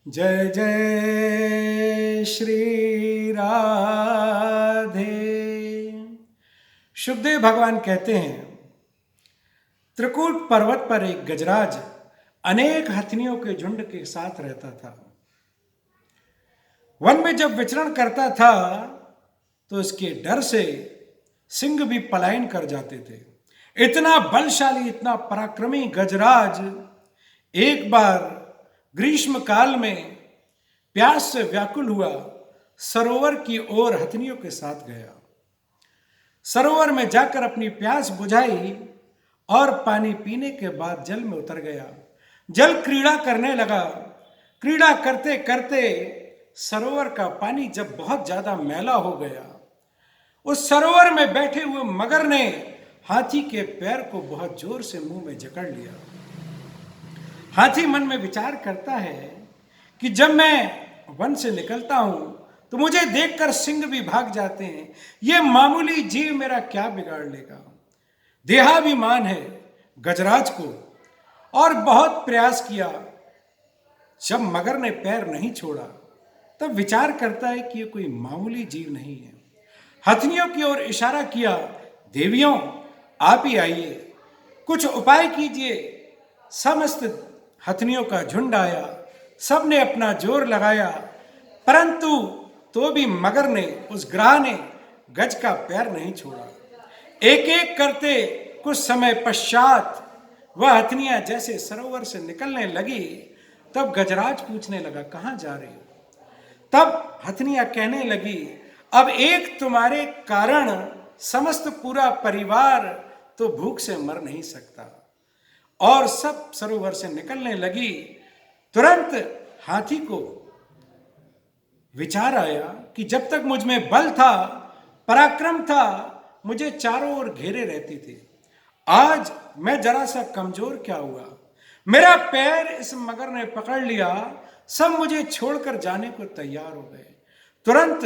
जय जय श्री राधे। शुभदेव भगवान कहते हैं, त्रिकूट पर्वत पर एक गजराज अनेक हथिनियों के झुंड के साथ रहता था। वन में जब विचरण करता था तो इसके डर से सिंह भी पलायन कर जाते थे। इतना बलशाली, इतना पराक्रमी गजराज एक बार ग्रीष्म काल में प्यास से व्याकुल हुआ सरोवर की ओर हथनियों के साथ गया। सरोवर में जाकर अपनी प्यास बुझाई और पानी पीने के बाद जल में उतर गया। जल क्रीड़ा करने लगा। क्रीड़ा करते करते सरोवर का पानी जब बहुत ज्यादा मैला हो गया, उस सरोवर में बैठे हुए मगर ने हाथी के पैर को बहुत जोर से मुंह में जकड़ लिया। हाथी मन में विचार करता है कि जब मैं वन से निकलता हूं तो मुझे देखकर सिंह भी भाग जाते हैं। यह मामूली जीव मेरा क्या बिगाड़ लेगा। देहाभिमान है गजराज को और बहुत प्रयास किया। जब मगर ने पैर नहीं छोड़ा तब विचार करता है कि यह कोई मामूली जीव नहीं है। हथनियों की ओर इशारा किया, देवियों आप ही आइए, कुछ उपाय कीजिए। समस्त हथनियों का झुंड आया, सबने अपना जोर लगाया, परंतु तो भी मगर ने, उस ग्राह ने गज का पैर नहीं छोड़ा। एक एक करते कुछ समय पश्चात वह हथनियां जैसे सरोवर से निकलने लगी, तब गजराज पूछने लगा, कहां जा रही हो? तब हथनियां कहने लगी, अब एक तुम्हारे कारण समस्त पूरा परिवार तो भूख से मर नहीं सकता। और सब सरोवर से निकलने लगी। तुरंत हाथी को विचार आया कि जब तक मुझ में बल था, पराक्रम था, मुझे चारों ओर घेरे रहती थी। आज मैं जरा सा कमजोर क्या हुआ, मेरा पैर इस मगर ने पकड़ लिया, सब मुझे छोड़कर जाने को तैयार हो गए। तुरंत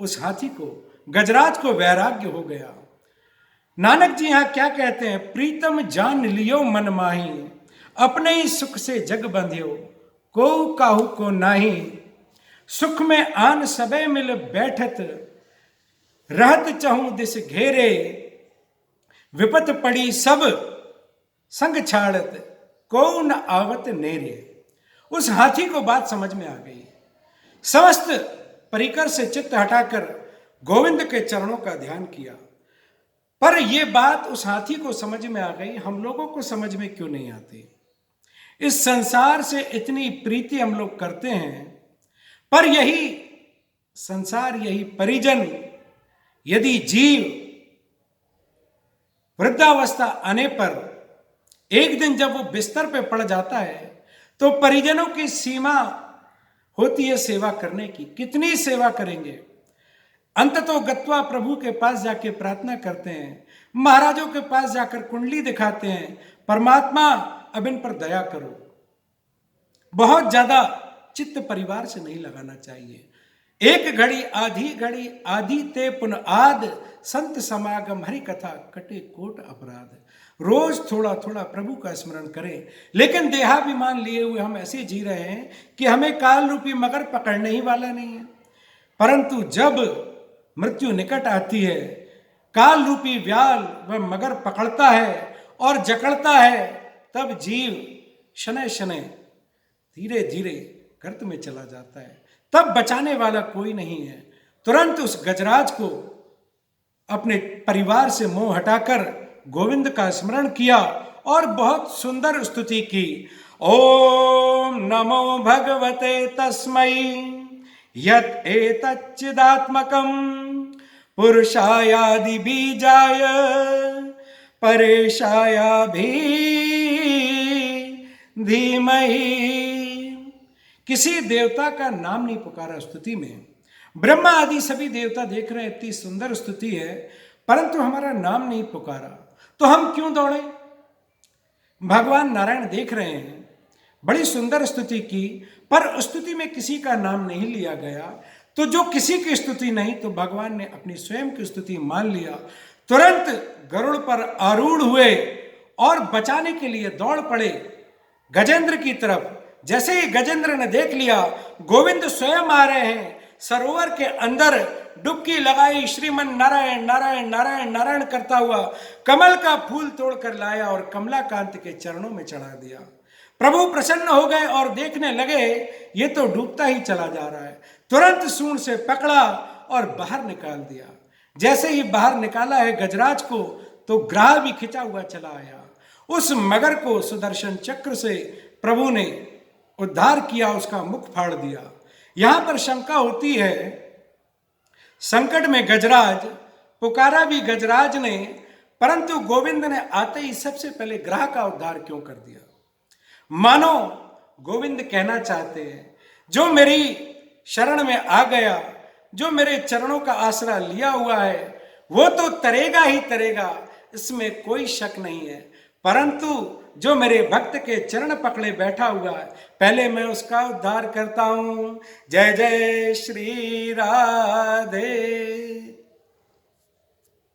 उस हाथी को, गजराज को वैराग्य हो गया। नानक जी यहां क्या कहते हैं, प्रीतम जान लियो मन माही, अपने ही सुख से जग बंधियो, को काहू को नाही। सुख में आन सबे मिल बैठत, रहत चहु दिस घेरे, विपत पड़ी सब संग छाड़त, को न आवत नेरे। उस हाथी को बात समझ में आ गई। समस्त परिकर से चित्त हटाकर गोविंद के चरणों का ध्यान किया। पर यह बात उस हाथी को समझ में आ गई, हम लोगों को समझ में क्यों नहीं आती। इस संसार से इतनी प्रीति हम लोग करते हैं, पर यही संसार, यही परिजन, यदि जीव वृद्धावस्था आने पर एक दिन जब वो बिस्तर पे पड़ जाता है तो परिजनों की सीमा होती है सेवा करने की। कितनी सेवा करेंगे? अंततो गत्वा प्रभु के पास जाके प्रार्थना करते हैं, महाराजों के पास जाकर कुंडली दिखाते हैं, परमात्मा अब इन पर दया करो। बहुत ज्यादा चित्त परिवार से नहीं लगाना चाहिए। एक घड़ी आधी ते पुन आद, संत समागम हरि कथा कटे कोट अपराध। रोज थोड़ा थोड़ा प्रभु का स्मरण करें, लेकिन देहाभिमान लिए हुए हम ऐसे जी रहे हैं कि हमें काल रूपी मगर पकड़ने ही वाला नहीं है। परंतु जब मृत्यु निकट आती है, काल रूपी व्याल वह मगर पकड़ता है और जकड़ता है, तब जीव शनै शनै धीरे धीरे गर्त में चला जाता है। तब बचाने वाला कोई नहीं है। तुरंत उस गजराज को अपने परिवार से मोह हटाकर गोविंद का स्मरण किया और बहुत सुंदर स्तुति की। ओम नमो भगवते तस्मै यत् एतच्चिदात्मकं पुरुषायादि बीजाय परेशायाभि धीमहि। किसी देवता का नाम नहीं पुकारा स्तुति में। ब्रह्मा आदि सभी देवता देख रहे हैं, इतनी सुंदर स्तुति है, परंतु हमारा नाम नहीं पुकारा, तो हम क्यों दौड़े? भगवान नारायण देख रहे हैं, बड़ी सुंदर स्तुति की, पर स्तुति में किसी का नाम नहीं लिया गया। तो जो किसी की स्तुति नहीं, तो भगवान ने अपनी स्वयं की स्तुति मान लिया। तुरंत गरुड़ पर आरूढ़ हुए और बचाने के लिए दौड़ पड़े गजेंद्र की तरफ। जैसे ही गजेंद्र ने देख लिया गोविंद स्वयं आ रहे हैं, सरोवर के अंदर डुबकी लगाई, श्रीमन नारायण नारायण नारायण नारायण करता हुआ कमल का फूल तोड़कर लाया और कमलाकांत के चरणों में चढ़ा दिया। प्रभु प्रसन्न हो गए और देखने लगे ये तो डूबता ही चला जा रहा है। तुरंत सूंड से पकड़ा और बाहर निकाल दिया। जैसे ही बाहर निकाला है गजराज को तो ग्राह भी खिंचा हुआ चला आया। उस मगर को सुदर्शन चक्र से प्रभु ने उद्धार किया, उसका मुख फाड़ दिया। यहां पर शंका होती है, संकट में गजराज, पुकारा भी गजराज ने, परंतु गोविंद ने आते ही सबसे पहले ग्राह का उद्धार क्यों कर दिया? मानो गोविंद कहना चाहते हैं जो मेरी शरण में आ गया, जो मेरे चरणों का आसरा लिया हुआ है वो तो तरेगा ही तरेगा, इसमें कोई शक नहीं है, परंतु जो मेरे भक्त के चरण पकड़े बैठा हुआ है पहले मैं उसका उद्धार करता हूं। जय जय श्री राधे।